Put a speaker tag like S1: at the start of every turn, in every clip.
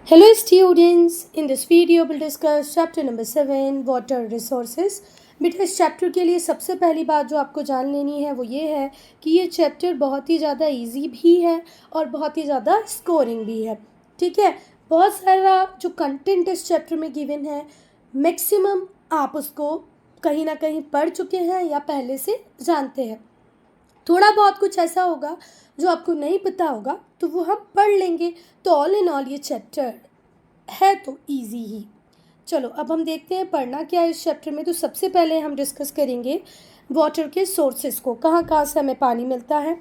S1: Hello students, in this video we'll discuss chapter number 7 water resources। बेटा इस chapter के लिए सबसे पहली बात जो आपको जान लेनी है वो ये है कि ये चैप्टर बहुत ही ज़्यादा इजी भी है और बहुत ही ज़्यादा स्कोरिंग भी है। ठीक है, बहुत सारा जो कंटेंट इस चैप्टर में गिवन है मैक्सिमम आप उसको कहीं ना कहीं पढ़ चुके हैं या पहले से जानते हैं। थोड़ा बहुत कुछ ऐसा होगा जो आपको नहीं पता होगा तो वो हम पढ़ लेंगे। तो ऑल इन ऑल ये चैप्टर है तो इजी ही। चलो अब हम देखते हैं पढ़ना क्या है इस चैप्टर में। तो सबसे पहले हम डिस्कस करेंगे वाटर के सोर्सेज को, कहाँ कहाँ से हमें पानी मिलता है।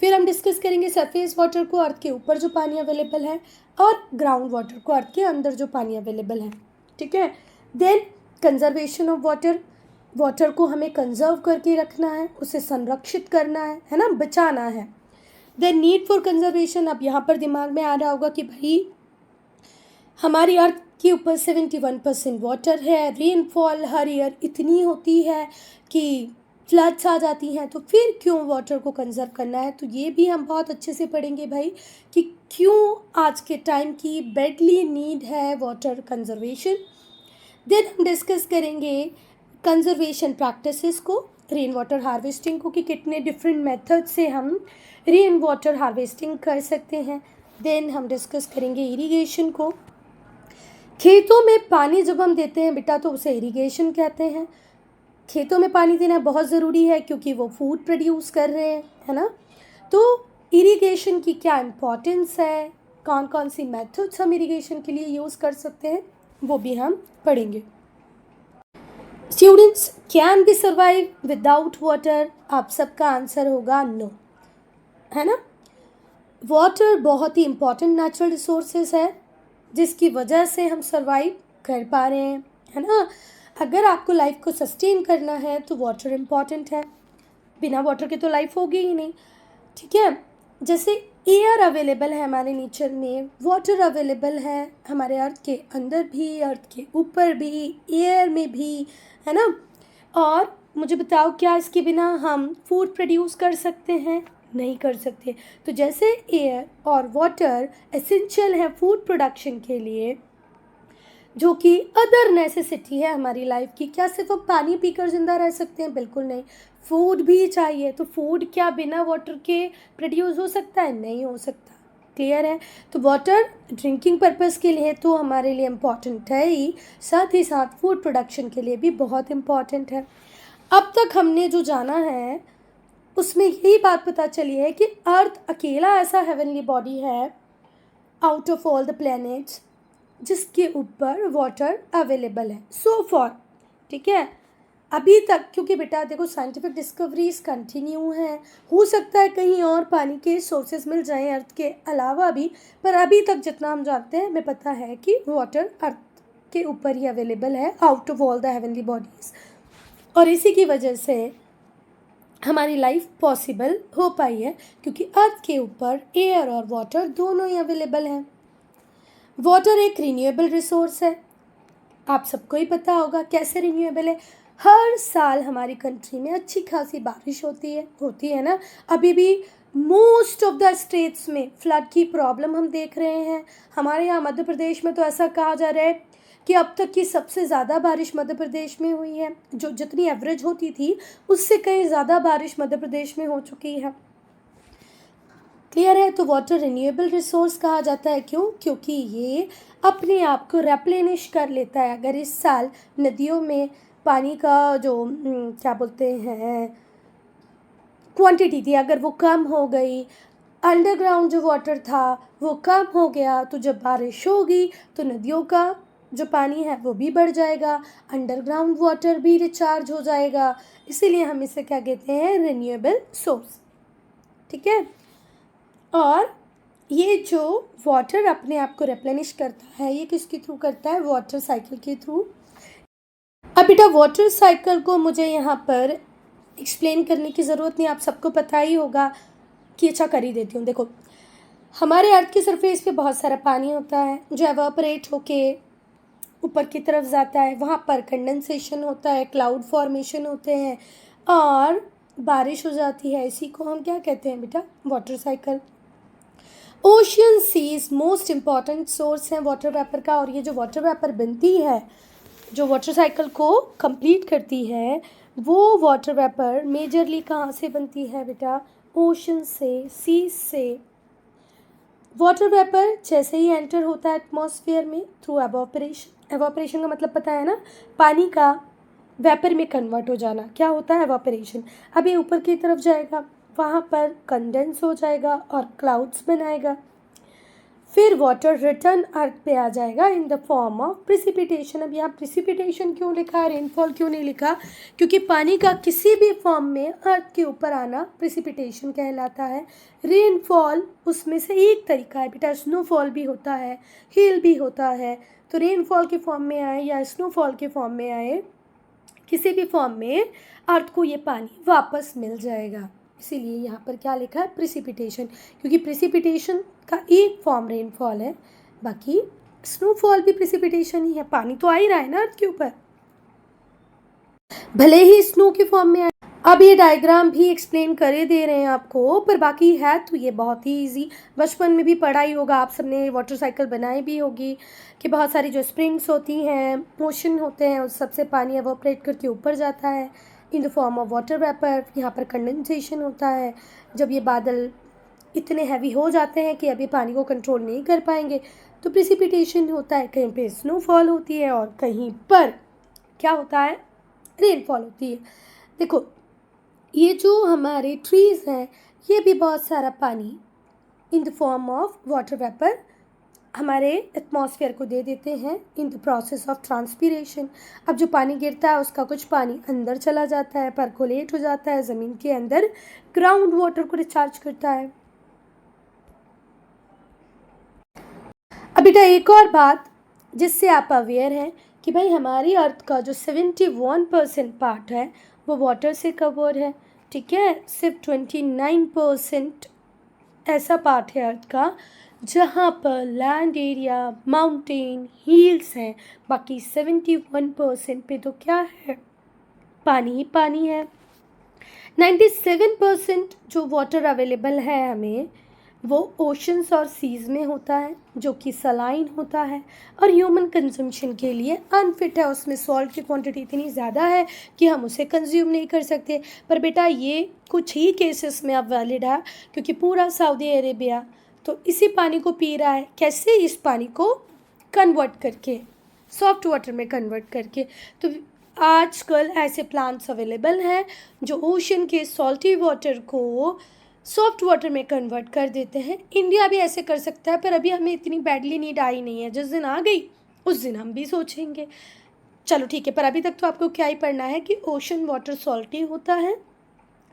S1: फिर हम डिस्कस करेंगे सरफेस वाटर को, अर्थ के ऊपर जो पानी अवेलेबल है, और ग्राउंड वाटर को, अर्थ के अंदर जो पानी अवेलेबल है। ठीक है, then conservation of water, water को हमें कंजर्व करके रखना है, उसे संरक्षित करना है ना, बचाना है। देन नीड फॉर कंजर्वेशन, अब यहाँ पर दिमाग में आ रहा होगा कि भाई हमारी अर्थ के ऊपर 71% वाटर है, रेनफॉल हर ईयर इतनी होती है कि फ्लड्स आ जाती हैं, तो फिर क्यों वाटर को कंजर्व करना है। तो ये भी हम बहुत अच्छे से पढ़ेंगे भाई कि क्यों आज के टाइम की बेडली नीड है वाटर कंजर्वेशन। देन हम डिस्कस करेंगे कंजर्वेशन प्रैक्टिसेस को, रेन वाटर हार्वेस्टिंग को, कि कितने डिफरेंट मेथड से हम रेन वाटर हार्वेस्टिंग कर सकते हैं। देन हम डिस्कस करेंगे इरिगेशन को, खेतों में पानी जब हम देते हैं बेटा तो उसे इरिगेशन कहते हैं। खेतों में पानी देना बहुत ज़रूरी है क्योंकि वो फूड प्रोड्यूस कर रहे हैं, है ना। तो इरिगेशन की क्या इम्पोर्टेंस है, कौन कौन सी मेथड्स हम इरिगेशन के लिए यूज़ कर सकते हैं, वो भी हम पढ़ेंगे। Students, can be survive without water? आप सबका आंसर होगा नो, है ना। वाटर बहुत ही इम्पॉर्टेंट नेचुरल रिसोर्सेज है जिसकी वजह से हम सर्वाइव कर पा रहे हैं, है ना। अगर आपको लाइफ को सस्टेन करना है तो वाटर इम्पॉर्टेंट है, बिना वाटर के तो लाइफ होगी ही नहीं। ठीक है, जैसे एयर अवेलेबल है हमारे नेचर में, वाटर अवेलेबल है हमारे अर्थ के अंदर भी, अर्थ के ऊपर भी, एयर में भी, है ना। और मुझे बताओ क्या इसके बिना हम फूड प्रोड्यूस कर सकते हैं? नहीं कर सकते। तो जैसे एयर और वाटर एसेंशियल है फूड प्रोडक्शन के लिए, जो कि अदर नेसेसिटी है हमारी लाइफ की, क्या सिर्फ हम पानी पीकर ज़िंदा रह सकते हैं? बिल्कुल नहीं, फूड भी चाहिए। तो फूड क्या बिना वाटर के प्रोड्यूस हो सकता है? नहीं हो सकता। क्लियर है। तो वाटर ड्रिंकिंग पर्पज़ के लिए तो हमारे लिए इम्पॉर्टेंट है ही, साथ ही साथ फूड प्रोडक्शन के लिए भी बहुत इम्पॉर्टेंट है। अब तक हमने जो जाना है उसमें यही बात पता चली है कि अर्थ अकेला ऐसा हेवनली बॉडी है out of all the planets जिसके ऊपर वाटर अवेलेबल है सो फॉर। ठीक है, अभी तक, क्योंकि बेटा देखो साइंटिफिक डिस्कवरीज कंटिन्यू हैं, हो सकता है कहीं और पानी के सोर्सेज मिल जाएं अर्थ के अलावा भी, पर अभी तक जितना हम जानते हैं हमें पता है कि वाटर अर्थ के ऊपर ही अवेलेबल है out of all the heavenly bodies. और इसी की वजह से हमारी लाइफ पॉसिबल हो पाई है क्योंकि अर्थ के ऊपर एयर और वाटर दोनों ही अवेलेबल हैं। वाटर एक रिन्यूएबल रिसोर्स है, आप सबको ही पता होगा कैसे रिन्यूएबल है। हर साल हमारी कंट्री में अच्छी खासी बारिश होती है ना। अभी भी मोस्ट ऑफ द स्टेट्स में फ्लड की प्रॉब्लम हम देख रहे हैं। हमारे यहाँ मध्य प्रदेश में तो ऐसा कहा जा रहा है कि अब तक की सबसे ज़्यादा बारिश मध्य प्रदेश में हुई है, जो जितनी एवरेज होती थी उससे कहीं ज़्यादा बारिश मध्य प्रदेश में हो चुकी है। क्लियर है। तो वाटर रिन्यूएबल रिसोर्स कहा जाता है, क्यों? क्योंकि ये अपने आप को रेप्लेनिश कर लेता है। अगर इस साल नदियों में पानी का जो क्या बोलते हैं क्वांटिटी थी, अगर वो कम हो गई, अंडरग्राउंड जो वाटर था वो कम हो गया, तो जब बारिश होगी तो नदियों का जो पानी है वो भी बढ़ जाएगा, अंडरग्राउंड वाटर भी रिचार्ज हो जाएगा। इसीलिए हम इसे क्या कहते हैं? Renewable source. ठीक है, और ये जो वाटर अपने आप को रिप्लेनिश करता है ये किसके थ्रू करता है? वाटर साइकिल के थ्रू। अब बेटा वाटर साइकिल को मुझे यहाँ पर एक्सप्लेन करने की ज़रूरत नहीं, आप सबको पता ही होगा कि अच्छा कर ही देती हूँ। देखो, हमारे अर्थ की सरफेस पे बहुत सारा पानी होता है जो एवापोरेट होके ऊपर की तरफ जाता है, वहाँ पर कंडेंसेशन होता है, क्लाउड फॉर्मेशन होते हैं और बारिश हो जाती है। इसी को हम क्या कहते हैं बेटा? Water cycle. Ocean seas most important source है वाटर वेपर का, और ये जो वाटर वेपर बनती है, जो वाटर साइकिल को कंप्लीट करती है, वो वाटर वेपर मेजरली कहाँ से बनती है बेटा? ओशन से, सीज से। वाटर वेपर जैसे ही एंटर होता है एटमॉस्फेयर में थ्रू एवापोरेशन, एवापोरेशन का मतलब पता है ना, पानी का वेपर में कन्वर्ट हो जाना। क्या होता है? एवापोरेशन। अब ये ऊपर की तरफ जाएगा, वहाँ पर कंडेंस हो जाएगा और क्लाउड्स बनाएगा, फिर वाटर रिटर्न अर्थ पे आ जाएगा in the form of precipitation. अब यहाँ प्रिसिपिटेशन क्यों लिखा है, रेनफॉल क्यों नहीं लिखा? क्योंकि पानी का किसी भी फॉर्म में अर्थ के ऊपर आना प्रिसिपिटेशन कहलाता है। रेनफॉल उसमें से एक तरीका है बेटा, स्नोफॉल भी होता है, हिल भी होता है। तो रेनफॉल के फॉर्म में आए या स्नोफॉल के फॉर्म में आए, किसी भी फॉर्म में अर्थ को ये पानी वापस मिल जाएगा। इसीलिए यहाँ पर क्या लिखा है? प्रिसिपिटेशन, क्योंकि प्रिसिपिटेशन का एक फॉर्म रेनफॉल है, बाकी स्नोफॉल भी प्रिसिपिटेशन ही है, पानी तो आ ही रहा है ना अर्थ के ऊपर, भले ही स्नो के फॉर्म में आए। अब ये डायग्राम भी एक्सप्लेन करे दे रहे हैं आपको, पर बाकी है तो ये बहुत ही इजी, बचपन में भी पढ़ा ही होगा, आप सबने वाटर साइकिल बनाई भी होगी कि बहुत सारी जो स्प्रिंग्स होती हैं, ओशन होते हैं, उस सबसे पानी एवोपरेट करके ऊपर जाता है in the form of water vapour. यहाँ पर कंडेंसेशन होता है, जब ये बादल इतने हैवी हो जाते हैं कि अभी पानी को कंट्रोल नहीं कर पाएंगे तो प्रिसिपिटेशन होता है, कहीं पे स्नोफॉल होती है और कहीं पर क्या होता है? रेनफॉल होती है। देखो ये जो हमारे ट्रीज़ हैं, ये भी बहुत सारा पानी in the form of water vapour हमारे एटमॉस्फेयर को दे देते हैं in the process of transpiration. अब जो पानी गिरता है उसका कुछ पानी अंदर चला जाता है, परकोलेट हो जाता है ज़मीन के अंदर, ग्राउंड वाटर को रिचार्ज करता है। अब बेटा एक और बात जिससे आप अवेयर हैं कि भाई हमारी अर्थ का जो 71% पार्ट है वो वाटर से कवर है, ठीक है। सिर्फ 29% ऐसा पार्ट है अर्थ का जहाँ पर लैंड एरिया, माउंटेन, हिल्स हैं, बाकी 71% पे तो क्या है? पानी ही पानी है। 97% जो वाटर अवेलेबल है हमें वो ओशंस और सीज़ में होता है, जो कि सलाइन होता है और ह्यूमन कंजम्पशन के लिए अनफिट है। उसमें सॉल्ट की क्वांटिटी इतनी ज़्यादा है कि हम उसे कंज्यूम नहीं कर सकते। पर बेटा ये कुछ ही केसेस में अब वैलिड है, क्योंकि पूरा सऊदी अरेबिया तो इसी पानी को पी रहा है। कैसे? इस पानी को कन्वर्ट करके, सॉफ्ट वाटर में कन्वर्ट करके। तो आजकल ऐसे प्लांट्स अवेलेबल हैं जो ओशन के सॉल्टी वाटर को सॉफ्ट वाटर में कन्वर्ट कर देते हैं। इंडिया भी ऐसे कर सकता है, पर अभी हमें इतनी बैडली नीड आई नहीं है। जिस दिन आ गई उस दिन हम भी सोचेंगे। चलो ठीक है, पर अभी तक तो आपको क्या ही पढ़ना है कि ओशन वाटर सॉल्टी होता है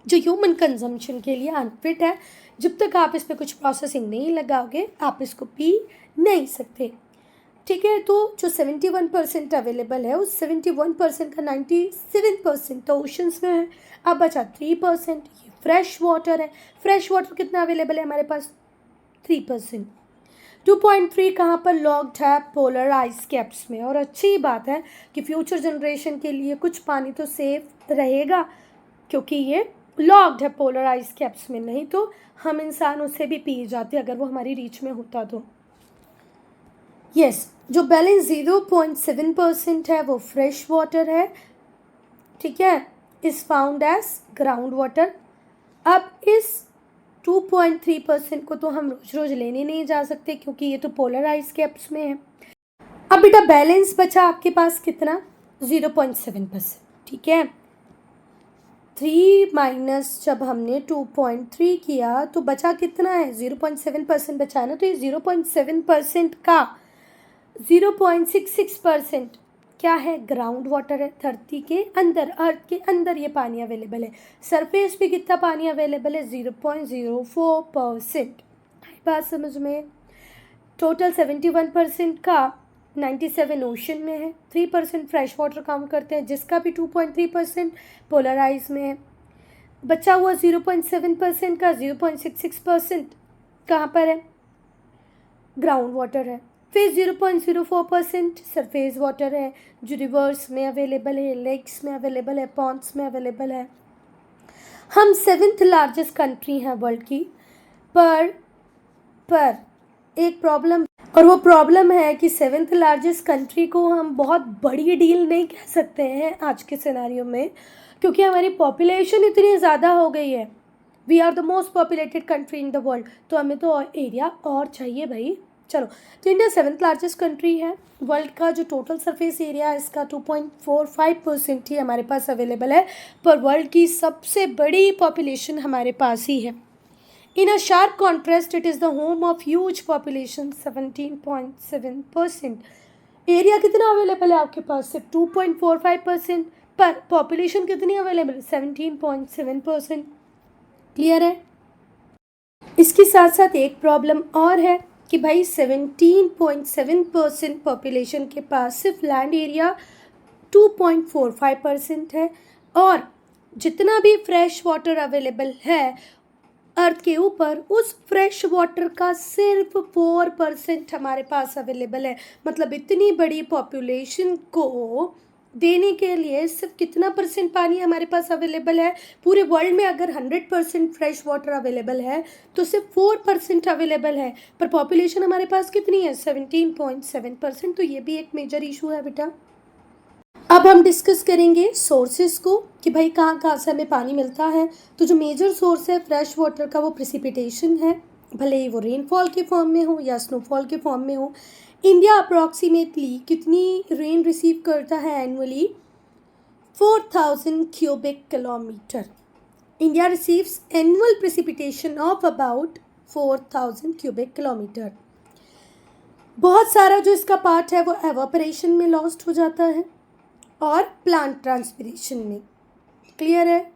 S1: जो ह्यूमन कंजम्पशन के लिए अनफिट है। जब तक आप इस पर कुछ प्रोसेसिंग नहीं लगाओगे आप इसको पी नहीं सकते, ठीक है। तो जो 71% अवेलेबल है उस 71% का 97% तो ओशंस में है। अब बचा 3%, ये फ्रेश वाटर है। फ्रेश वाटर कितना अवेलेबल है हमारे पास? 3%। 2.3 कहाँ पर? लॉक्ड है पोलर आइस कैप्स में। और अच्छी बात है कि फ्यूचर जनरेशन के लिए कुछ पानी तो सेफ रहेगा, क्योंकि ये लॉक्ड है पोलर आइस कैप्स में, नहीं तो हम इंसान उसे भी पी जाते अगर वो हमारी रीच में होता तो। यस, जो बैलेंस 0.7% है वो फ्रेश वाटर है, ठीक है, is found as ground water. अब इस 2.3% को तो हम रोज रोज लेने नहीं जा सकते क्योंकि ये तो पोलर आइस कैप्स में है। अब बेटा बैलेंस बचा आपके पास कितना? 0.7%, ठीक है। 3 माइनस जब हमने 2.3 किया तो बचा कितना है? 0.7% बचा है ना। तो ये 0.7% का 0.66% क्या है? ग्राउंड वाटर है। धरती के अंदर, अर्थ के अंदर ये पानी अवेलेबल है। सरफेस पे कितना पानी अवेलेबल है? 0.04%। बात समझ में? टोटल 71% का 97 ओशन में है, 3% फ्रेश वाटर काउंट करते हैं जिसका भी 2.3% पोलराइज में है। बचा हुआ 0.7% का 0.66% कहाँ पर है? ग्राउंड वाटर है। फिर 0.04% सरफेस वाटर है जो रिवर्स में अवेलेबल है, लेक्स में अवेलेबल है, पॉन्ड्स में अवेलेबल है। हम 7th लार्जेस्ट कंट्री हैं वर्ल्ड की, पर पर एक प्रॉब्लम, और वो प्रॉब्लम है कि 7th लार्जेस्ट कंट्री को हम बहुत बड़ी डील नहीं कह सकते हैं आज के सिनेरियो में, क्योंकि हमारी पॉपुलेशन इतनी ज़्यादा हो गई है। We are the most populated country in the world, तो हमें तो एरिया और चाहिए भाई। चलो, तो इंडिया 7th लार्जेस्ट कंट्री है। वर्ल्ड का जो टोटल सरफेस एरिया है इसका 2.45% ही हमारे पास अवेलेबल है, पर वर्ल्ड की सबसे बड़ी पॉपुलेशन हमारे पास ही है। In a sharp contrast, it is the home of huge population, 17.7%. Area कितना अवेलेबल है आपके पास? सिर्फ 2.45%, पर पॉपुलेशन कितनी अवेलेबल है? 17.7%। क्लियर है? इसके साथ साथ एक प्रॉब्लम और है कि भाई 17.7% पॉपुलेशन के पास सिर्फ लैंड एरिया 2.45% है, और जितना भी फ्रेश वाटर अवेलेबल है अर्थ के ऊपर, उस फ्रेश वाटर का सिर्फ 4% हमारे पास अवेलेबल है। मतलब इतनी बड़ी पॉपुलेशन को देने के लिए सिर्फ कितना परसेंट पानी हमारे पास अवेलेबल है? पूरे वर्ल्ड में अगर 100% फ्रेश वाटर अवेलेबल है तो सिर्फ 4% अवेलेबल है, पर पॉपुलेशन हमारे पास कितनी है? 17.7%। तो ये भी एक मेजर इशू है बेटा। अब हम डिस्कस करेंगे सोर्सेज को कि भाई कहाँ कहाँ से हमें पानी मिलता है। तो जो मेजर सोर्स है फ्रेश वाटर का वो प्रेसिपिटेशन है, भले ही वो रेनफॉल के फॉर्म में हो या स्नोफॉल के फॉर्म में हो। इंडिया अप्रॉक्सीमेटली कितनी रेन रिसीव करता है annually? 4000 cubic kilometre. India receives annual precipitation of about 4000 cubic kilometre. बहुत सारा जो इसका पार्ट है वो एवापोरेशन में लॉस्ट हो जाता है और प्लांट ट्रांसपिरेशन में। क्लियर है?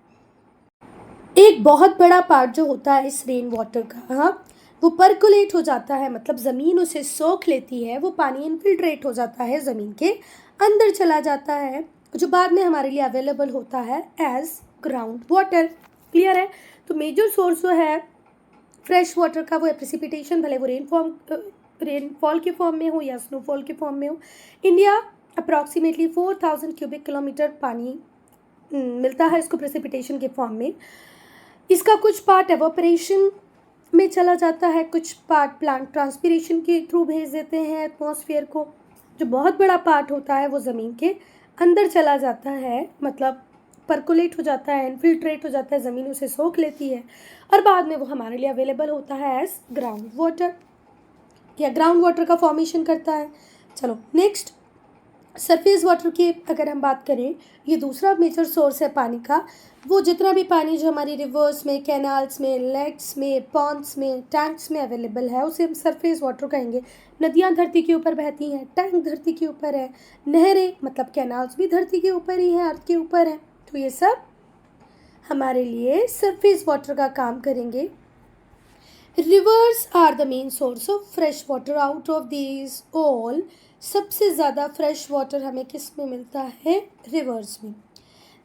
S1: एक बहुत बड़ा पार्ट जो होता है इस रेन वाटर का, वो परकुलेट हो जाता है, मतलब ज़मीन उसे सोख लेती है, वो पानी इनफिल्ट्रेट हो जाता है, ज़मीन के अंदर चला जाता है, जो बाद में हमारे लिए अवेलेबल होता है एज ग्राउंड वाटर। क्लियर है? तो मेजर सोर्स जो है फ्रेश वाटर का वो है प्रेसिपिटेशन, भले वो रेनफॉल के फॉर्म में हो या स्नोफॉल के फॉर्म में हो। इंडिया अप्रॉक्सीमेटली 4000 क्यूबिक किलोमीटर पानी मिलता है इसको प्रेसिपिटेशन के फॉर्म में। इसका कुछ पार्ट एवापोरेशन में चला जाता है, कुछ पार्ट प्लांट ट्रांसपिरेशन के थ्रू भेज देते हैं एटमॉस्फेयर को। जो बहुत बड़ा पार्ट होता है वो ज़मीन के अंदर चला जाता है, मतलब परकुलेट हो जाता है, इनफिल्ट्रेट हो जाता है, ज़मीन उसे सोख लेती है और बाद में वो हमारे लिए अवेलेबल होता है एज ग्राउंड वाटर, या ग्राउंड वाटर का फॉर्मेशन करता है। चलो नेक्स्ट, सरफेस वाटर की अगर हम बात करें, ये दूसरा मेजर सोर्स है पानी का। वो जितना भी पानी जो हमारी रिवर्स में, कैनाल्स में, लेक्स में, पॉन्ड्स में, टैंक्स में अवेलेबल है उसे हम सरफेस वाटर कहेंगे। नदियाँ धरती के ऊपर बहती हैं, टैंक धरती के ऊपर है, नहरें मतलब कैनाल्स भी धरती के ऊपर ही हैं, अर्थ के ऊपर हैं, तो ये सब हमारे लिए सरफेस वाटर का काम करेंगे। Rivers are the main source of fresh water. Out of these all सबसे ज़्यादा फ्रेश वाटर हमें किस में मिलता है? रिवर्स में।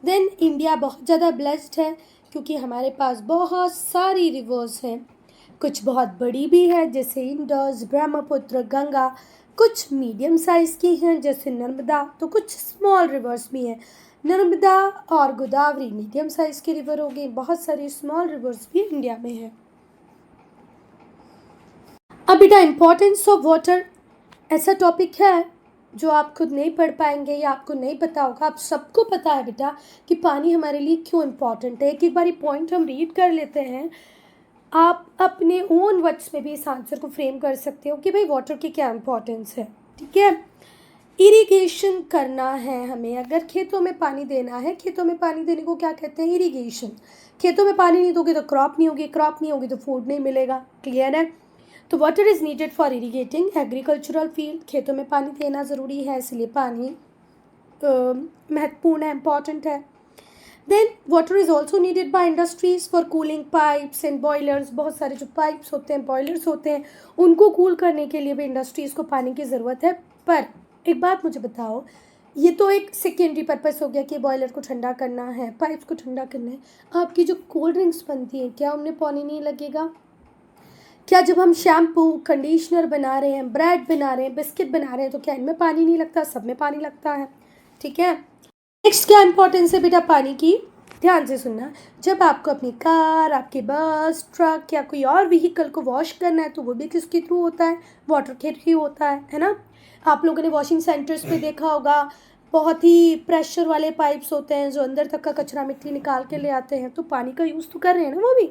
S1: देन इंडिया बहुत ज़्यादा ब्लेस्ड है क्योंकि हमारे पास बहुत सारी रिवर्स हैं, कुछ बहुत बड़ी भी है जैसे इंडस, ब्रह्मपुत्र, गंगा, कुछ मीडियम साइज़ की हैं जैसे नर्मदा, तो कुछ स्मॉल रिवर्स भी हैं। नर्मदा और गोदावरी मीडियम साइज़ की रिवर हो गई, बहुत सारी स्मॉल रिवर्स भी इंडिया में है। अब बेटा इम्पोर्टेंस ऑफ वाटर ऐसा टॉपिक है जो आप खुद नहीं पढ़ पाएंगे या आपको नहीं पता होगा। आप सबको पता है बेटा कि पानी हमारे लिए क्यों इम्पॉर्टेंट है। एक बारी पॉइंट हम रीड कर लेते हैं, आप अपने ओन वर्ड्स में भी इस आंसर को फ्रेम कर सकते हो कि भाई वाटर की क्या इम्पोर्टेंस है। ठीक है, इरिगेशन करना है हमें, अगर खेतों में पानी देना है, खेतों में पानी देने को क्या कहते हैं? इरिगेशन। खेतों में पानी नहीं दोगे तो क्रॉप नहीं होगी, क्रॉप नहीं होगी तो फूड नहीं मिलेगा। क्लियर है? तो water is needed for irrigating agricultural field. खेतों में पानी देना ज़रूरी है, इसलिए पानी महत्वपूर्ण है, इम्पॉर्टेंट है। Then water is also needed by industries for cooling pipes and boilers. बहुत सारे जो पाइप्स होते हैं, बॉयलर्स होते हैं, उनको कूल करने के लिए भी इंडस्ट्रीज़ को पानी की ज़रूरत है। पर एक बात मुझे बताओ, ये तो एक सेकेंडरी पर्पस हो गया कि बॉयलर को ठंडा करना है, पाइप्स को ठंडा करना है। आपकी जो कोल्ड ड्रिंक्स बनती हैं, क्या उनमें पानी नहीं लगेगा? क्या जब हम शैम्पू, कंडीशनर बना रहे हैं, ब्रेड बना रहे हैं, बिस्किट बना रहे हैं, तो क्या इनमें पानी नहीं लगता? सब में पानी लगता है। ठीक है, नेक्स्ट क्या इंपॉर्टेंस है बेटा पानी की? ध्यान से सुनना, जब आपको अपनी कार, आपकी बस, ट्रक या कोई और व्हीकल को वॉश करना है तो वो भी किसके थ्रू होता है? वाटर के थ्रू होता है ना? आप लोगों ने वॉशिंग सेंटर्स पे देखा होगा, बहुत ही प्रेशर वाले पाइप्स होते हैं जो अंदर तक का कचरा मिट्टी निकाल के ले आते हैं, तो पानी का यूज़ तो कर रहे हैं ना वो भी।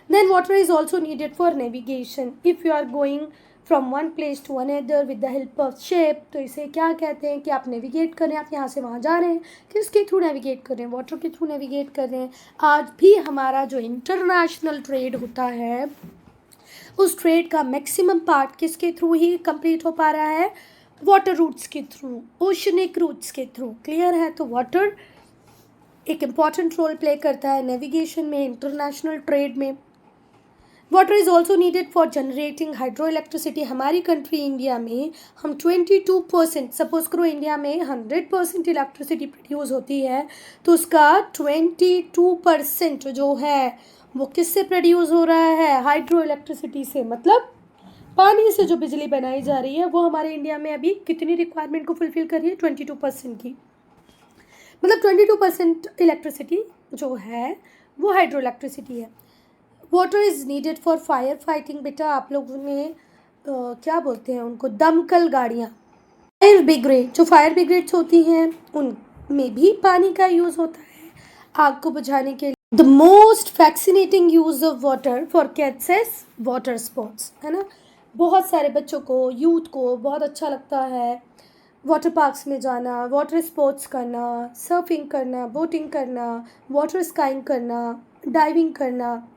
S1: Then water is also needed for navigation. If you are going from one place to another with the help of ship, तो इसे क्या कहते हैं कि आप नेविगेट कर रहे हैं, आप यहाँ से वहाँ जा रहे हैं, किसके थ्रू नेविगेट कर रहे हैं? वाटर के थ्रू नेविगेट कर रहे हैं। आज भी हमारा जो इंटरनेशनल ट्रेड होता है, उस ट्रेड का मैक्सिमम पार्ट किसके थ्रू ही कंप्लीट हो पा रहा है? वाटर रूट्स के थ्रू, ओशनिक रूट्स के थ्रू। क्लियर है? तो वाटर एक इम्पॉर्टेंट रोल प्ले करता है नेविगेशन में, इंटरनेशनल ट्रेड में। Water is also needed for generating hydro electricity. हमारी कंट्री इंडिया में हम 22%, सपोज करो इंडिया में 100% इलेक्ट्रिसिटी प्रोड्यूस होती है, तो उसका 22% जो है वो किससे प्रोड्यूस हो रहा है? हाइड्रो इलेक्ट्रिसिटी से। मतलब पानी से जो बिजली बनाई जा रही है वो हमारे इंडिया में अभी कितनी रिक्वायरमेंट को फुलफिल कर रही है? 22% की। मतलब 22% इलेक्ट्रिसिटी जो है वो हाइड्रो इलेक्ट्रिसिटी है। Water is needed for fire fighting. बेटा आप लोगों ने क्या बोलते हैं उनको? दमकल गाड़ियाँ। फायर ब्रिगेड, जो फायर ब्रिगेड्स होती हैं उनमें भी पानी का यूज़ होता है आग को बुझाने के लिए। The most fascinating use of water for kids is water sports, है ना? बहुत सारे बच्चों को, यूथ को बहुत अच्छा लगता है वाटर पार्क्स में जाना, वाटर स्पोर्ट्स करना, सर्फिंग करना, बोटिंग करना, वाटर स्काइंग करना, डाइविंग करना।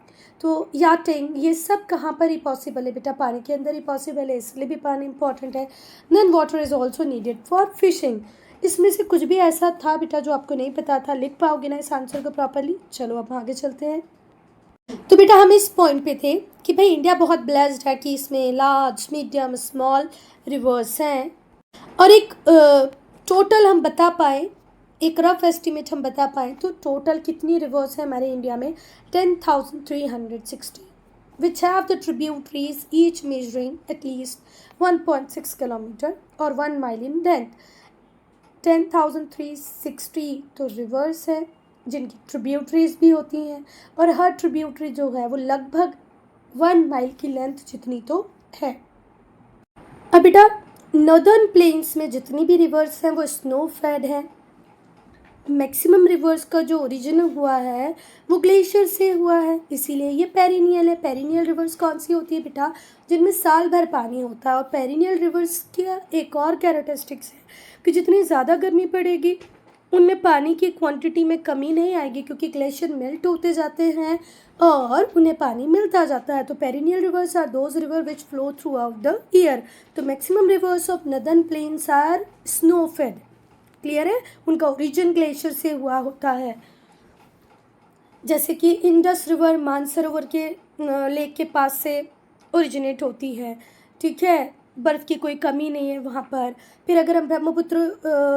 S1: तो याटिंग, ये सब कहाँ पर ही पॉसिबल है बेटा? पानी के अंदर ही पॉसिबल है, इसलिए भी पानी इंपॉर्टेंट है। Then water is also needed for fishing. इसमें से कुछ भी ऐसा था बेटा जो आपको नहीं पता था? लिख पाओगे ना इस आंसर को प्रॉपरली? चलो अब आगे चलते हैं। तो बेटा हम इस पॉइंट पे थे कि भाई इंडिया बहुत ब्लेस्ड है कि इसमें लार्ज, मीडियम, स्मॉल रिवर्स हैं, और एक टोटल हम बता पाए, एक रफ एस्टिमेट हम बता पाएँ तो टोटल कितनी रिवर्स है हमारे इंडिया में? 10,360, which have the tributaries each measuring at least 1.6 kilometre और 1 माइल इन लेंथ। 10,360 तो रिवर्स है जिनकी ट्रिब्यूटरीज भी होती हैं, और हर ट्रिब्यूटरी जो है वो लगभग 1 माइल की लेंथ जितनी तो है। अब बेटा नॉर्दर्न प्लेन्स में जितनी भी रिवर्स हैं वो स्नो फेड हैं। मैक्सिमम रिवर्स का जो ओरिजिन हुआ है वो ग्लेशियर से हुआ है, इसीलिए ये पेरिनियल है। पेरिनियल रिवर्स कौन सी होती है बेटा? जिनमें साल भर पानी होता है। और पेरिनियल रिवर्स की एक और कैरेक्टरिस्टिक्स है कि जितनी ज़्यादा गर्मी पड़ेगी उनमें पानी की क्वांटिटी में कमी नहीं आएगी, क्योंकि ग्लेशियर मेल्ट होते जाते हैं और उन्हें पानी मिलता जाता है। तो perennial rivers are those river which flow throughout the year. तो maximum rivers of northern plains are snow fed. Clear है? उनका ओरिजिन ग्लेशियर से हुआ होता है। जैसे कि इंडस रिवर मानसरोवर के लेक के पास से ओरिजिनेट होती है, ठीक है? बर्फ़ की कोई कमी नहीं है वहाँ पर। फिर अगर हम ब्रह्मपुत्र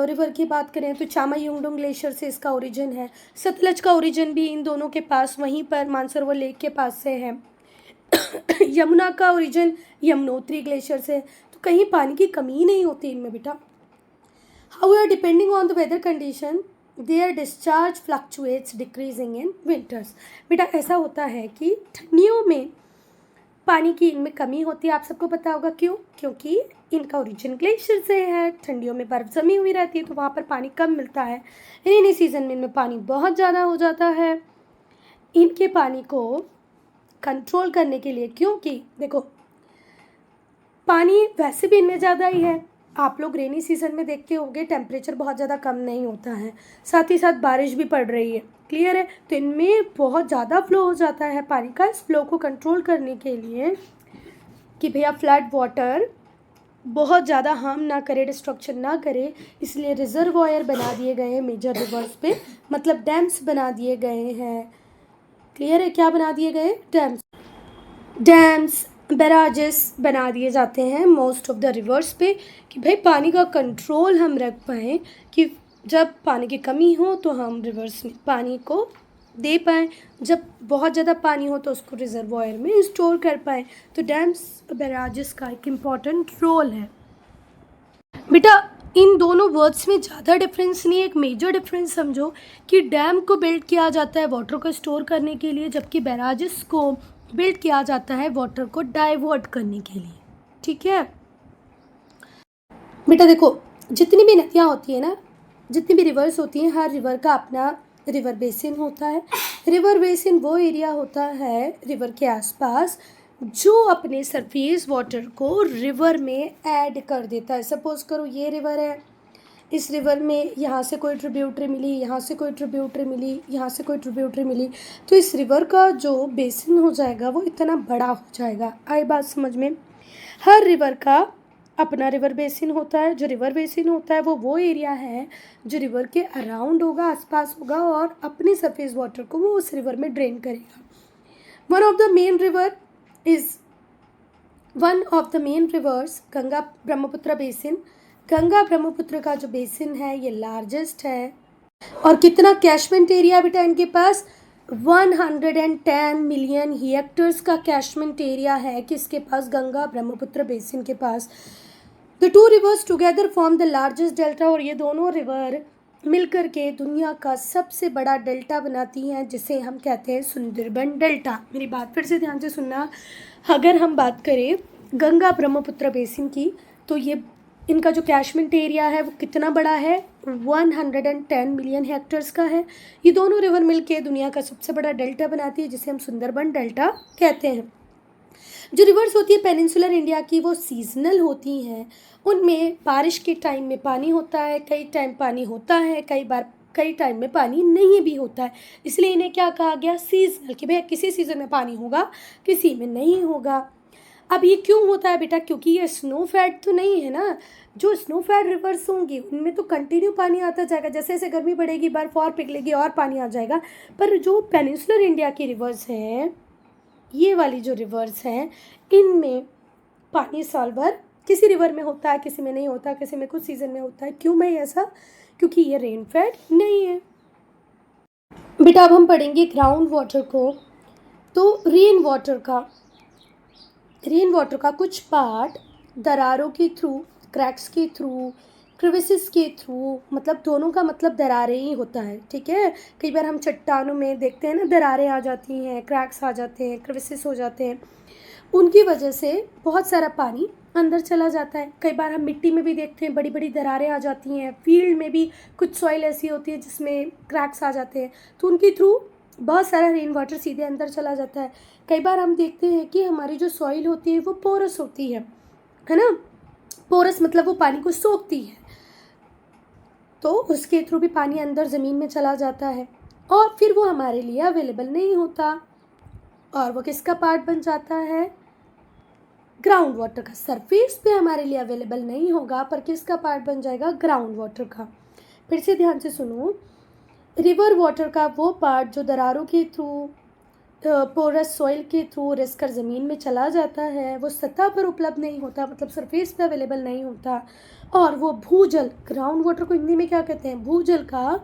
S1: रिवर की बात करें तो चामायुंगडोंग ग्लेशियर से इसका ओरिजिन है। सतलज का ओरिजिन भी इन दोनों के पास वहीं पर मानसरोवर लेक के पास से है। यमुना का ओरिजिन यमुनोत्री ग्लेशियर से। तो कहीं पानी की कमी ही नहीं होती इनमें बेटा। However, depending on the weather condition, their discharge fluctuates, decreasing in winters. बेटा ऐसा होता है कि ठंडियों में पानी की इनमें कमी होती है। आप सबको पता होगा क्यों? क्योंकि इनका ओरिजिन ग्लेशियर से है। ठंडियों में बर्फ़ जमी हुई रहती है तो वहाँ पर पानी कम मिलता है। रेनी सीजन में इनमें पानी बहुत ज़्यादा हो जाता है। इनके पानी को कंट्रोल करने के लिए, क्योंकि देखो पानी वैसे भी इनमें ज़्यादा ही है, आप लोग रेनी सीजन में देखते होंगे टेम्परेचर बहुत ज़्यादा कम नहीं होता है, साथ ही साथ बारिश भी पड़ रही है। क्लियर है? तो इनमें बहुत ज़्यादा फ्लो हो जाता है पानी का। इस फ्लो को कंट्रोल करने के लिए कि भैया फ्लड वाटर बहुत ज़्यादा हार्म ना करे, डिस्ट्रक्शन ना करे, इसलिए रिजर्वॉयर बना दिए गए हैं मेजर रिवर्स पे, मतलब डैम्स बना दिए गए हैं। क्लियर है? क्या बना दिए गए? डैम्स, बैराजेस बना दिए जाते हैं मोस्ट ऑफ द रिवर्स पे, कि भाई पानी का कंट्रोल हम रख पाएँ, कि जब पानी की कमी हो तो हम रिवर्स में पानी को दे पाएँ, जब बहुत ज़्यादा पानी हो तो उसको रिजर्वॉयर में स्टोर कर पाएँ। तो डैम्स, बैराजेस का एक इम्पॉर्टेंट रोल है। बेटा इन दोनों वर्ड्स में ज़्यादा डिफरेंस नहीं है, एक मेजर डिफरेंस समझो कि डैम को बिल्ड किया जाता है वाटर को स्टोर करने के लिए, जबकि बैराजेस को बिल्ड किया जाता है वाटर को डाइवर्ट करने के लिए। ठीक है बेटा, देखो जितनी भी नदियाँ होती हैं ना, जितनी भी रिवर्स होती हैं, हर रिवर का अपना रिवर बेसिन होता है। रिवर बेसिन वो एरिया होता है रिवर के आसपास जो अपने सरफेस वाटर को रिवर में ऐड कर देता है। सपोज करो ये रिवर है, इस रिवर में यहाँ से कोई ट्रिब्यूटरी मिली, यहाँ से कोई ट्रिब्यूटरी मिली, यहाँ से कोई ट्रिब्यूटरी मिली, तो इस रिवर का जो बेसिन हो जाएगा वो इतना बड़ा हो जाएगा। आई बात समझ में? हर रिवर का अपना रिवर बेसिन होता है। जो रिवर बेसिन होता है वो एरिया है जो रिवर के अराउंड होगा, आसपास होगा, और अपने सरफेस वाटर को वो उस रिवर में ड्रेन करेगा। One of the main rivers Ganga Brahmaputra basin. Ganga Brahmaputra का जो बेसिन है ये लार्जेस्ट है। और कितना कैशमेंट एरिया बेटा इनके पास? 110 मिलियन हेक्टर्स का कैशमेंट एरिया है किसके पास? गंगा ब्रह्मपुत्र बेसिन के पास। The two rivers together form the largest delta. और ये दोनों रिवर मिलकर के दुनिया का सबसे बड़ा डेल्टा बनाती हैं, जिसे हम कहते हैं सुंदरबन डेल्टा। मेरी बात फिर से ध्यान से सुनना। अगर हम बात करें गंगा ब्रह्मपुत्र बेसिन की, तो ये इनका जो कैशमेंट एरिया है वो कितना बड़ा है? 110 मिलियन हेक्टर्स का है। ये दोनों रिवर मिलके दुनिया का सबसे बड़ा डेल्टा बनाती है, जिसे हम सुंदरबन डेल्टा कहते हैं। जो रिवर्स होती है पेनिनसुलर इंडिया की, वो सीजनल होती हैं। उनमें बारिश के टाइम में पानी होता है, कई टाइम पानी होता है, कई टाइम में पानी नहीं भी होता है। इसलिए इन्हें क्या कहा गया? सीजनल, कि भैया किसी सीज़न में पानी होगा, किसी में नहीं होगा। अब ये क्यों होता है बेटा? क्योंकि ये स्नो फेड तो नहीं है ना। जो स्नो फेड रिवर्स होंगी उनमें तो कंटिन्यू पानी आता जाएगा, जैसे जैसे गर्मी बढ़ेगी बर्फ़ और पिघलेगी और पानी आ जाएगा। पर जो पेनिनसुलर इंडिया की रिवर्स हैं, ये वाली जो रिवर्स हैं, इनमें पानी साल भर किसी रिवर में होता है, किसी में नहीं होता, किसी में कुछ सीज़न में होता है। क्यों भाई ऐसा? क्योंकि ये रेन फेड नहीं है। बेटा अब हम पढ़ेंगे ग्राउंड वाटर को। तो रेन वाटर का कुछ पार्ट दरारों के थ्रू, क्रैक्स के थ्रू, क्रिविसेस के थ्रू, मतलब दोनों का मतलब दरारें ही होता है। ठीक है, कई बार हम चट्टानों में देखते हैं ना, दरारें आ जाती हैं, क्रैक्स आ जाते हैं, क्रिविसेस हो जाते हैं। उनकी वजह से बहुत सारा पानी अंदर चला जाता है। कई बार हम मिट्टी में भी देखते हैं बड़ी बड़ी दरारें आ जाती हैं। फील्ड में भी कुछ सॉइल ऐसी होती है जिसमें क्रैक्स आ जाते हैं, तो उनके थ्रू बहुत सारा रेन वाटर सीधे अंदर चला जाता है। कई बार हम देखते हैं कि हमारी जो सॉइल होती है वो पोरस होती है ना। पोरस मतलब वो पानी को सोखती है, तो उसके थ्रू भी पानी अंदर ज़मीन में चला जाता है और फिर वो हमारे लिए अवेलेबल नहीं होता। और वो किसका पार्ट बन जाता है? ग्राउंड वाटर का। सरफेस पे हमारे लिए अवेलेबल नहीं होगा, पर किसका पार्ट बन जाएगा? ग्राउंड वाटर का। फिर से ध्यान से सुनो। रिवर वाटर का वो पार्ट जो दरारों के थ्रू, पोरस सॉइल के थ्रू रिस कर ज़मीन में चला जाता है, वो सतह पर उपलब्ध नहीं होता, मतलब सरफेस पे अवेलेबल नहीं होता, और वो भूजल, ग्राउंड वाटर को हिंदी में क्या कहते हैं? भूजल का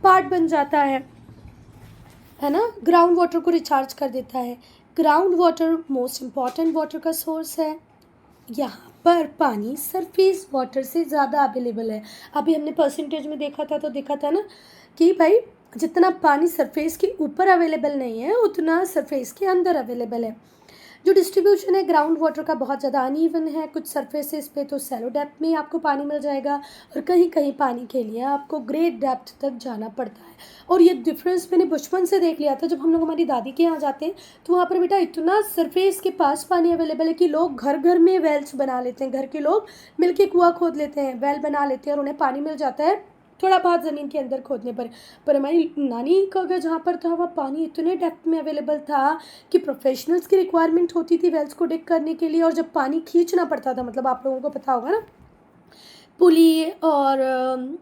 S1: पार्ट बन जाता है ना। ग्राउंड वाटर को रिचार्ज कर देता है। Ground water most important water का सोर्स है। यहाँ पर पानी सरफेस वाटर से ज़्यादा अवेलेबल है। अभी हमने परसेंटेज में देखा था, तो देखा था ना कि भाई जितना पानी सरफेस के ऊपर अवेलेबल नहीं है, उतना सरफेस के अंदर अवेलेबल है। जो डिस्ट्रीब्यूशन है ग्राउंड वाटर का बहुत ज़्यादा अनइवन है। कुछ सरफेसेस पे तो सैलो डेप्थ में आपको पानी मिल जाएगा, और कहीं कहीं पानी के लिए आपको ग्रेट डेप्थ तक जाना पड़ता है। और ये डिफरेंस मैंने बचपन से देख लिया था। जब हम लोग हमारी दादी के यहाँ जाते हैं तो वहाँ पर बेटा इतना सरफेस के पास पानी अवेलेबल है कि लोग घर घर में वेल्स बना लेते हैं। घर के लोग मिलके कुआं खोद लेते हैं, वेल बना लेते हैं, और उन्हें पानी मिल जाता है थोड़ा बहुत ज़मीन के अंदर खोदने पर हमारी नानी का घर जहाँ पर था, वहाँ पानी इतने डेप्थ में अवेलेबल था कि प्रोफेशनल्स की रिक्वायरमेंट होती थी वेल्स को डिग करने के लिए। और जब पानी खींचना पड़ता था, मतलब आप लोगों को पता होगा ना, पुली और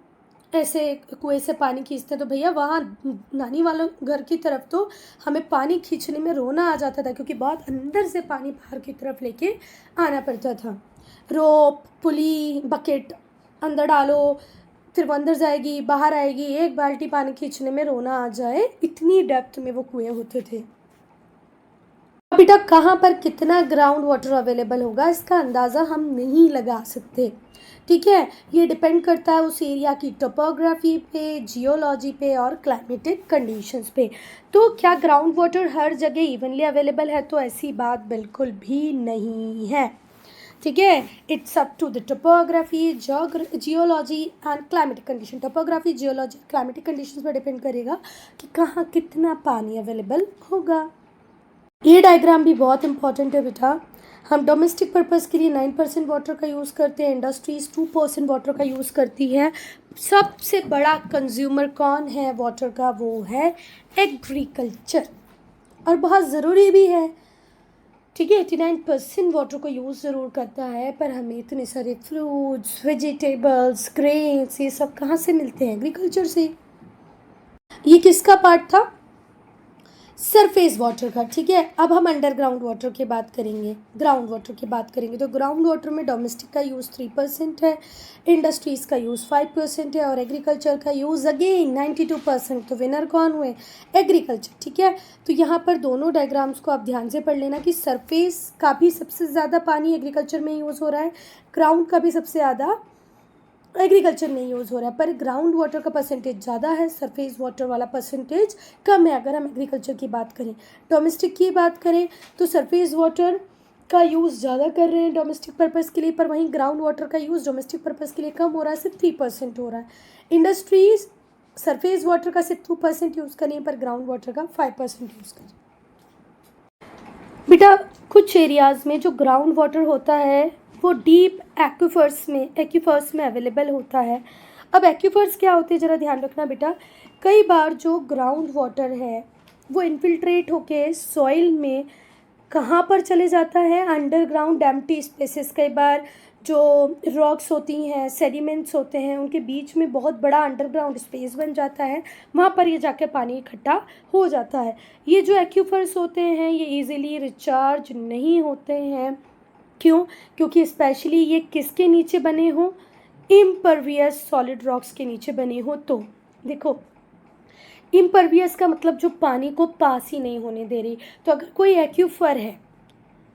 S1: ऐसे कुएं से पानी खींचते, तो भैया वहाँ नानी वालों घर की तरफ तो हमें पानी खींचने में रोना आ जाता था, क्योंकि बहुत अंदर से पानी बाहर की तरफ लेके आना पड़ता था। रोप, पुली, बकेट अंदर डालो, फिर वो अंदर जाएगी, बाहर आएगी, एक बाल्टी पानी खींचने में रोना आ जाए, इतनी डेप्थ में वो कुएं होते थे। अब बेटा कहाँ पर कितना ग्राउंड वाटर अवेलेबल होगा इसका अंदाज़ा हम नहीं लगा सकते, ठीक है। ये डिपेंड करता है उस एरिया की टोपोग्राफी पे, जियोलॉजी पे और क्लाइमेटिक कंडीशंस पे। तो क्या ग्राउंड वाटर हर जगह इवनली अवेलेबल है? तो ऐसी बात बिल्कुल भी नहीं है, ठीक है। It's up to the topography, geology and climatic condition. Topography, geology, climatic conditions पर डिपेंड करेगा कि कहाँ कितना पानी अवेलेबल होगा। ये डायग्राम भी बहुत इंपॉर्टेंट है बेटा। हम डोमेस्टिक पर्पज़ के लिए 9% वाटर का यूज़ करते हैं, इंडस्ट्रीज़ 2% वाटर का यूज़ करती है। सबसे बड़ा कंज्यूमर कौन है वाटर का? वो है एग्रीकल्चर, और बहुत ज़रूरी भी है, ठीक है। 89% वाटर को यूज़ ज़रूर करता है, पर हमें इतने सारे फ्रूट्स, वेजिटेबल्स, ग्रेन्स ये सब कहाँ से मिलते हैं? एग्रीकल्चर से। ये किसका पार्ट था? सरफेस वाटर का, ठीक है। अब हम अंडरग्राउंड वाटर की बात करेंगे, ग्राउंड वाटर की बात करेंगे। तो ग्राउंड वाटर में डोमेस्टिक का यूज़ 3% है, इंडस्ट्रीज़ का यूज़ 5% है और एग्रीकल्चर का यूज़ अगेन 92%। तो विनर कौन हुए? एग्रीकल्चर, ठीक है। तो यहाँ पर दोनों डायग्राम्स को आप ध्यान से पढ़ लेना कि सरफेस का भी सबसे ज़्यादा पानी एग्रीकल्चर में यूज़ हो रहा है, ग्राउंड का भी सबसे ज़्यादा एग्रीकल्चर में यूज़ हो रहा है, पर ग्राउंड वाटर का परसेंटेज ज़्यादा है, सरफेस वाटर वाला परसेंटेज कम है। अगर हम एग्रीकल्चर की बात करें, डोमेस्टिक की बात करें तो सरफेस वाटर का यूज़ ज़्यादा कर रहे हैं डोमेस्टिक पर्पज़ के लिए, पर वहीं ग्राउंड वाटर का यूज़ डोमेस्टिक पर्पज़ के लिए कम हो रहा है, सिर्फ 3% हो रहा है। इंडस्ट्रीज़ सरफेस वाटर का सिर्फ 2% यूज़ करें, पर ग्राउंड वाटर का 5% यूज़ करें। बेटा कुछ एरियाज़ में जो ग्राउंड वाटर होता है वो डीप एक्यूफर्स में अवेलेबल होता है। अब एक्यूफर्स क्या होते हैं ज़रा ध्यान रखना बेटा। कई बार जो ग्राउंड वाटर है वो इन्फिल्ट्रेट होके सॉइल में कहाँ पर चले जाता है? Underground empty spaces. कई बार जो रॉक्स होती हैं, सेडिमेंट्स होते हैं, उनके बीच में बहुत बड़ा अंडरग्राउंड स्पेस बन जाता है, वहाँ पर ये जाके पानी इकट्ठा हो जाता है। ये जो एक्यूफर्स होते हैं ये इजीली रिचार्ज नहीं होते हैं। क्यों? क्योंकि स्पेशली ये किसके नीचे बने हों? इम्परवियस सॉलिड रॉक्स के नीचे बने हों। तो देखो, इम्परवियस का मतलब जो पानी को पास ही नहीं होने दे रही। तो अगर कोई एक्यूफर है,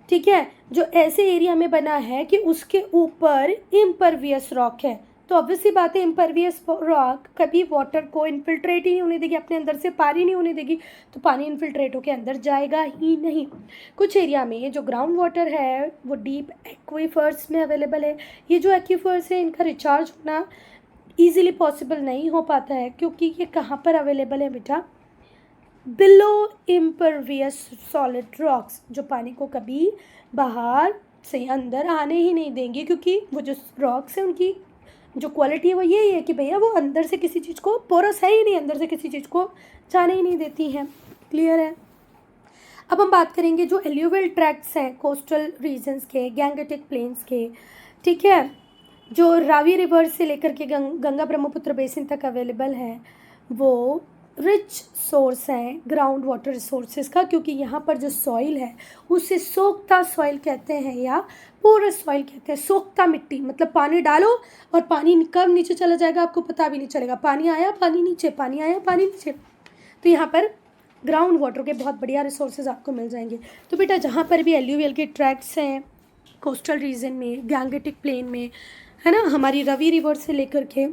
S1: ठीक है, जो ऐसे एरिया में बना है कि उसके ऊपर इम्परवियस रॉक है, तो ऑब्वियसली बात है इम्परवियस रॉक कभी वाटर को इन्फिल्ट्रेट ही नहीं होने देगी, अपने अंदर से पार ही नहीं होने देगी, तो पानी इन्फिल्ट्रेट होकर अंदर जाएगा ही नहीं। कुछ एरिया में ये जो ग्राउंड वाटर है वो डीप एक्वीफर्स में अवेलेबल है। ये जो एक्वीफर्स है इनका रिचार्ज होना ईजिली पॉसिबल नहीं हो पाता है, क्योंकि ये कहाँ पर अवेलेबल है बेटा? बिलो इम्परवियस सॉलिड रॉक्स, जो पानी को कभी बाहर से अंदर आने ही नहीं देंगे, क्योंकि वो जो रॉक्स हैं उनकी जो क्वालिटी है वो यही है कि भैया वो अंदर से किसी चीज़ को, पोरस है ही नहीं, अंदर से किसी चीज़ को जाने ही नहीं देती हैं। क्लियर है? अब हम बात करेंगे जो एल्यूवियल ट्रैक्ट्स हैं कोस्टल रीजन्स के, गैंगेटिक प्लेन्स के, ठीक है, जो रावी रिवर से लेकर के गंगा ब्रह्मपुत्र बेसिन तक अवेलेबल है, वो रिच सोर्स हैं ग्राउंड वाटर रिसोर्सेज का, क्योंकि यहाँ पर जो सॉइल है उसे सोखता सॉइल कहते हैं या पोरस सॉइल कहते हैं। सोखता मिट्टी मतलब पानी डालो और पानी कब नीचे चला जाएगा आपको पता भी नहीं चलेगा, पानी आया पानी नीचे, पानी आया पानी नीचे। तो यहाँ पर ग्राउंड वाटर के बहुत बढ़िया रिसोर्सेज आपको मिल जाएंगे। तो बेटा जहाँ पर भी एल्यूवियल के ट्रैक्ट्स हैं कोस्टल रीजन में, गैंगेटिक प्लेन में, है ना, हमारी रवि रिवर से लेकर के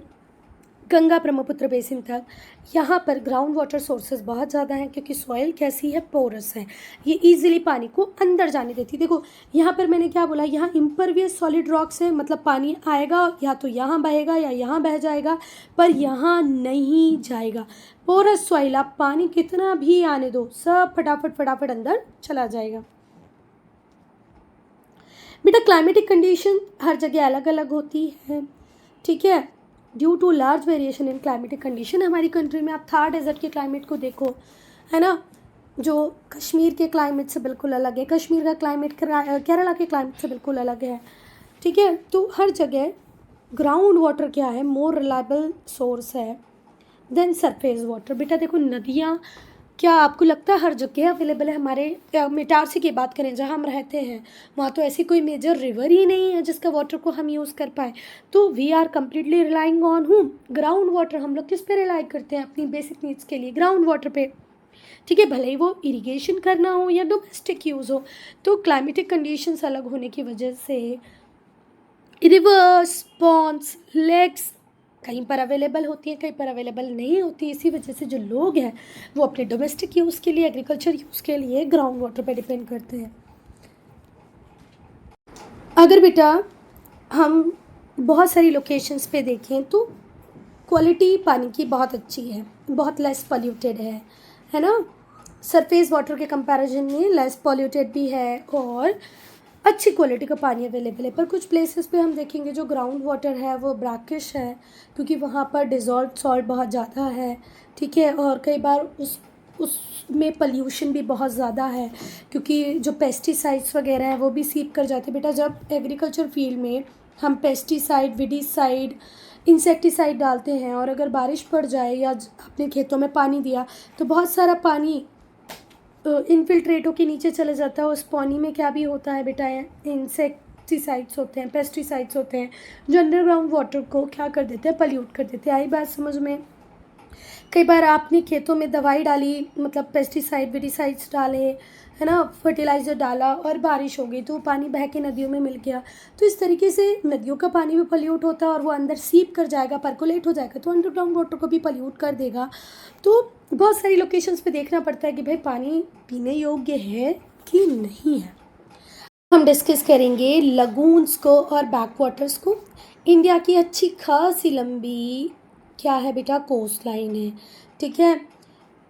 S1: गंगा ब्रह्मपुत्र बेसिन तक, यहाँ पर ग्राउंड वाटर सोर्सेज बहुत ज़्यादा हैं, क्योंकि सॉइल कैसी है? पोरस है, ये इजीली पानी को अंदर जाने देती। देखो यहाँ पर मैंने क्या बोला, यहाँ इम्परवियस सॉलिड रॉक्स है, मतलब पानी आएगा या तो यहाँ बहेगा या यहाँ बह जाएगा, पर यहाँ नहीं जाएगा। पोरस सॉइल, आप पानी कितना भी आने दो, सब फटाफट फटाफट अंदर चला जाएगा। बेटा क्लाइमेटिक कंडीशन हर जगह अलग अलग होती है, ठीक है, due to large variation in climatic condition. हमारी कंट्री में आप थार डेजर्ट के क्लाइमेट को देखो, है ना, जो कश्मीर के क्लाइमेट से बिल्कुल अलग है, कश्मीर का क्लाइमेट केरला के क्लाइमेट से बिल्कुल अलग है, ठीक है। तो हर जगह ग्राउंड वाटर क्या है? मोर रिलायबल सोर्स है देन सरफेस वाटर। बेटा देखो नदियाँ क्या आपको लगता है हर जगह अवेलेबल है? हमारे इटारसी की बात करें जहाँ हम रहते हैं, वहाँ तो ऐसी कोई मेजर रिवर ही नहीं है जिसका वाटर को हम यूज़ कर पाएँ। तो we are completely relying on ground water. हम लोग किस पे रिलाई करते हैं अपनी बेसिक नीड्स के लिए? ग्राउंड वाटर पे। ठीक है, भले ही वो इरिगेशन करना हो या डोमेस्टिक यूज़ हो। तो क्लाइमेटिक कंडीशंस अलग होने की वजह से रिवर्स, पॉन्ड्स, लेक्स कहीं पर अवेलेबल होती हैं, कहीं पर अवेलेबल नहीं होती। इसी वजह से जो लोग हैं वो अपने डोमेस्टिक यूज़ के लिए, एग्रीकल्चर यूज़ के लिए ग्राउंड वाटर पर डिपेंड करते हैं। अगर बेटा हम बहुत सारी लोकेशंस पे देखें तो क्वालिटी पानी की बहुत अच्छी है, बहुत लेस पॉल्यूटेड है ना। सरफेस वाटर के कंपैरिजन में लेस पॉल्यूटेड भी है और अच्छी क्वालिटी का पानी अवेलेबल है। पर कुछ प्लेसेस पे हम देखेंगे जो ग्राउंड वाटर है वो ब्रैकिश है, क्योंकि वहाँ पर डिज़ॉल्व सॉल्ट बहुत ज़्यादा है, ठीक है। और कई बार उसमें पल्यूशन भी बहुत ज़्यादा है, क्योंकि जो पेस्टिसाइड्स वगैरह हैं वो भी सीप कर जाते हैं। बेटा जब एग्रीकल्चर फील्ड में हम पेस्टिसाइड, विडीसाइड, इंसेक्टिसाइड डालते हैं और अगर बारिश पड़ जाए या अपने खेतों में पानी दिया तो बहुत सारा पानी इनफिल्ट्रेटों के नीचे चले जाता है। उस पानी में क्या भी होता है बेटा, इंसेक्टिसाइड्स होते हैं, पेस्टिसाइड्स होते हैं, जो अंडरग्राउंड वाटर को क्या कर देते हैं, पल्यूट कर देते हैं। आई बात समझ में? कई बार आपने खेतों में दवाई डाली, मतलब पेस्टिसाइड, विडीसाइड्स डाले, है ना, फर्टिलाइज़र डाला और बारिश हो गई तो वो पानी बह के नदियों में मिल गया। तो इस तरीके से नदियों का पानी भी पल्यूट होता है और वो अंदर सीप कर जाएगा, परकोलेट हो जाएगा, तो अंडरग्राउंड वाटर को भी पल्यूट कर देगा। तो बहुत सारी लोकेशंस पे देखना पड़ता है कि भाई पानी पीने योग्य है कि नहीं है। हम डिस्कस करेंगे लगून्स को और बैक वाटर्स को। इंडिया की अच्छी खासी लंबी क्या है बेटा, कोस्ट लाइन है, ठीक है।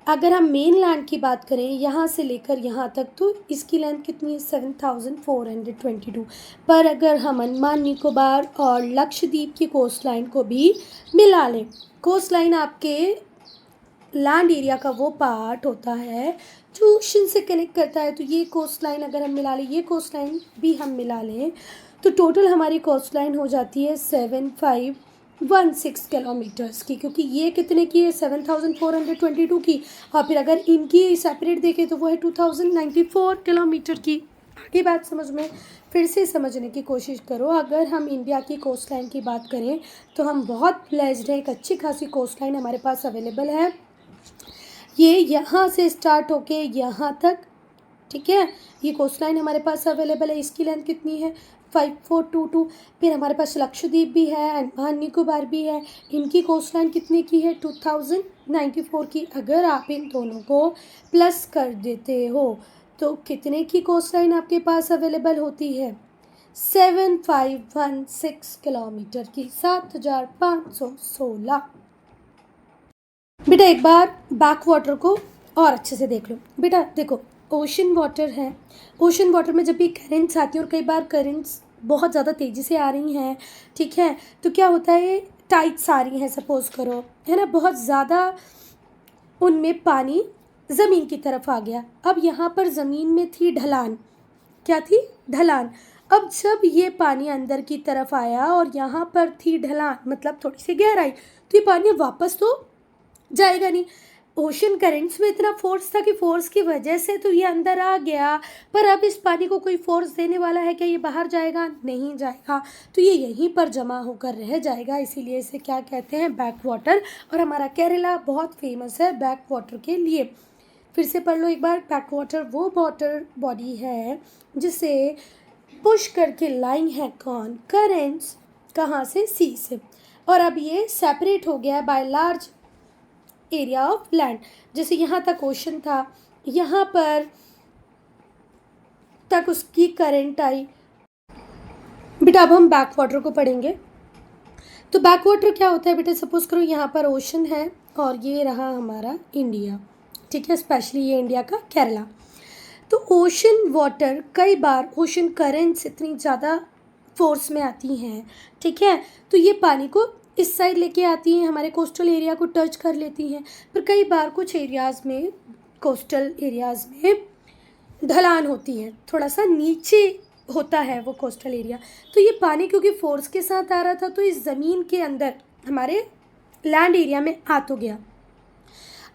S1: अगर हम मेन लैंड की बात करें यहाँ से लेकर यहाँ तक, तो इसकी लेंथ कितनी है, 7422। पर अगर हम अंडमान निकोबार और लक्षद्वीप की कोस्ट लाइन को भी मिला लें, कोस्ट लाइन आपके लैंड एरिया का वो पार्ट होता है जो ओशन से कनेक्ट करता है। तो ये कोस्ट लाइन अगर हम मिला लें, ये कोस्ट लाइन भी हम मिला लें, तो टोटल हमारी कोस्ट लाइन हो जाती है 7516 किलोमीटर्स की, क्योंकि ये कितने की है, 7422 की। और फिर अगर इनकी सेपरेट देखें तो वो है 2094 किलोमीटर की। आगे बात समझ में? फिर से समझने की कोशिश करो। अगर हम इंडिया की कोस्ट लाइन की बात करें तो हम बहुत ब्लेस्ड हैं, एक अच्छी खासी कोस्ट लाइन हमारे पास अवेलेबल है। ये यहाँ से स्टार्ट होके यहाँ तक, ठीक है, ये कोस्ट लाइन हमारे पास अवेलेबल है। इसकी लेंथ कितनी है, 5422। फिर हमारे पास लक्षद्वीप भी है, अंडमान निकोबार भी है, इनकी कोस्ट लाइन कितने की है, 2094 की। अगर आप इन दोनों को प्लस कर देते हो तो कितने की कोस्ट लाइन आपके पास अवेलेबल होती है, 7516 किलोमीटर की, 7516। बेटा एक बार बैक वाटर को और अच्छे से देख लो। बेटा देखो, ओशन वाटर है, ओशन वाटर में जब भी करेंट्स आती हैं और कई बार करेंट्स बहुत ज़्यादा तेज़ी से आ रही हैं, ठीक है, तो क्या होता है, टाइड्स आ रही हैं सपोज़ करो, है ना, बहुत ज़्यादा उनमें पानी ज़मीन की तरफ आ गया। अब यहाँ पर ज़मीन में थी ढलान, क्या थी, ढलान। अब जब ये पानी अंदर की तरफ आया और यहाँ पर थी ढलान, मतलब थोड़ी सी गहराई, तो ये पानी वापस तो जाएगा नहीं। ओशन करेंट्स में इतना फोर्स था कि फोर्स की वजह से तो ये अंदर आ गया, पर अब इस पानी को कोई फोर्स देने वाला है क्या, ये बाहर जाएगा, नहीं जाएगा, तो ये यहीं पर जमा होकर रह जाएगा। इसीलिए इसे क्या कहते हैं, बैक वाटर। और हमारा केरला बहुत फेमस है बैक वाटर के लिए। फिर से पढ़ लो एक बार, बैक वाटर वो वाटर बॉडी है जिसे पुश करके लाई है कौन, करेंट्स, कहाँ से, सी से, और अब ये सेपरेट हो गया है by large area of land. जैसे यहाँ तक ओशन था, यहाँ पर तक उसकी करंट आई। बेटा अब हम बैक वाटर को पढ़ेंगे। तो बैक वाटर क्या होता है बेटा, सपोज करो यहाँ पर ओशन है और ये रहा हमारा इंडिया, ठीक है, स्पेशली ये इंडिया का केरला। तो ओशन वाटर, कई बार ओशन करेंट्स इतनी ज़्यादा फोर्स में आती हैं, ठीक है, तो ये पानी को इस साइड लेके आती हैं, हमारे कोस्टल एरिया को टच कर लेती हैं। पर कई बार कुछ एरियाज़ में, कोस्टल एरियाज़ में ढलान होती है, थोड़ा सा नीचे होता है वो कोस्टल एरिया, तो ये पानी क्योंकि फोर्स के साथ आ रहा था तो इस ज़मीन के अंदर हमारे लैंड एरिया में आ तो गया।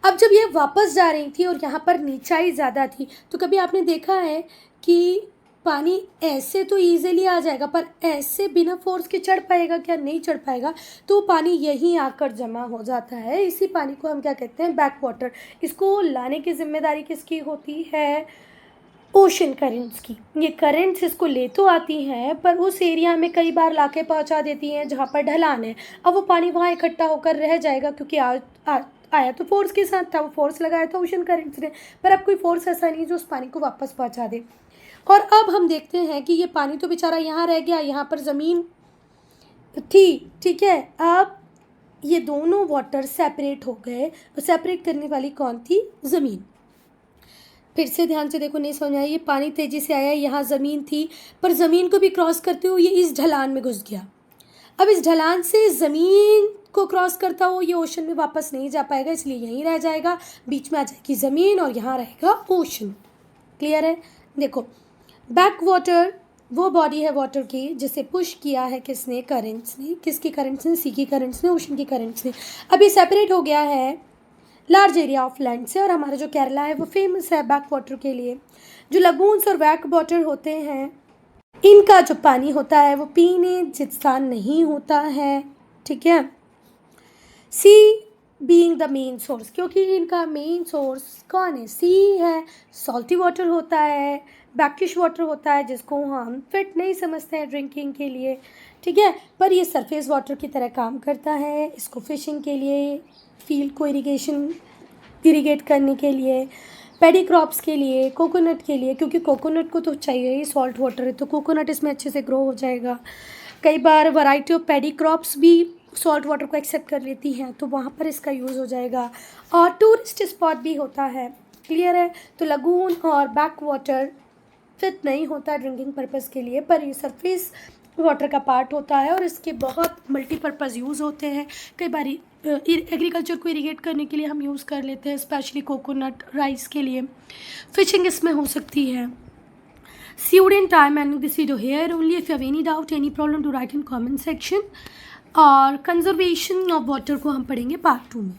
S1: अब जब ये वापस जा रही थी और यहाँ पर नीचाई ज़्यादा थी, तो कभी आपने देखा है कि पानी ऐसे तो ईजिली आ जाएगा, पर ऐसे बिना फोर्स के चढ़ पाएगा क्या? नहीं चढ़ पाएगा। तो पानी यहीं आकर जमा हो जाता है। इसी पानी को हम क्या कहते हैं? Back water. इसको लाने की जिम्मेदारी किसकी होती है? ओशन करेंट्स की। ये करेंट्स इसको ले तो आती हैं, पर उस एरिया में कई बार लाके पहुंचा देती हैं जहाँ पर ढलान है। अब वो पानी वहाँ इकट्ठा होकर रह जाएगा, क्योंकि आया तो फोर्स के साथ था, वो फोर्स लगाया था ओशन करेंट्स ने, पर अब कोई फोर्स ऐसा नहीं जो उस पानी को वापस पहुँचा दे। और अब हम देखते हैं कि ये पानी तो बेचारा यहाँ रह गया, यहाँ पर ज़मीन थी, ठीक है। अब ये दोनों वाटर सेपरेट हो गए। सेपरेट करने वाली कौन थी? ज़मीन। फिर से ध्यान से देखो, नहीं समझ आया। ये पानी तेज़ी से आया, यहाँ ज़मीन थी, पर ज़मीन को भी क्रॉस करते हुए ये इस ढलान में घुस गया। अब इस ढलान से ज़मीन को क्रॉस करता हुआ ये ओशन में वापस नहीं जा पाएगा, इसलिए यहीं रह जाएगा। बीच में आ जाएगी ज़मीन और यहाँ रहेगा ओशन। क्लियर है? देखो, बैक वाटर वो बॉडी है वाटर की जिसे पुश किया है किसने? करेंट्स ने। किसकी करेंट्स ने? सी की करेंट्स ने, ओशन की करेंट्स ने। अभी सेपरेट हो गया है लार्ज एरिया ऑफ लैंड से, और हमारा जो केरला है वो फेमस है बैक वाटर के लिए। जो लगून्स और बैक वाटर होते हैं, इनका जो पानी होता है वो पीने जितना नहीं होता है, ठीक है। सी बीइंग द मेन सोर्स, क्योंकि इनका मेन सोर्स कौन है? सी है। सॉल्टी वाटर होता है, ब्रैकिश वाटर होता है, जिसको हम फिट नहीं समझते हैं ड्रिंकिंग के लिए, ठीक है। पर ये सरफेस वाटर की तरह काम करता है। इसको फिशिंग के लिए, फील्ड को इरिगेट करने के लिए, पैडी क्रॉप्स के लिए, कोकोनट के लिए, क्योंकि कोकोनट को तो चाहिए ही सॉल्ट वाटर है, तो कोकोनट इसमें अच्छे से ग्रो हो जाएगा। कई बार वैरायटी ऑफ पैडी क्रॉप्स भी सॉल्ट वाटर को एक्सेप्ट कर लेती हैं, तो वहाँ पर इसका यूज़ हो जाएगा। और टूरिस्ट स्पॉट भी होता है। क्लियर है? तो लगून और बैक वाटर फिट नहीं होता ड्रिंकिंग पर्पज़ के लिए, पर ये सरफेस वाटर का पार्ट होता है और इसके बहुत मल्टीपर्पज़ यूज़ होते हैं। कई बार एग्रीकल्चर को इरिगेट करने के लिए हम यूज़ कर लेते हैं, स्पेशली कोकोनट, राइस के लिए। फिशिंग इसमें हो सकती है। Student, I'm ending this video here. Only if you have any doubt, any problem, to write in comment section. और कंजर्वेशन ऑफ वाटर को हम पढ़ेंगे पार्ट 2 में।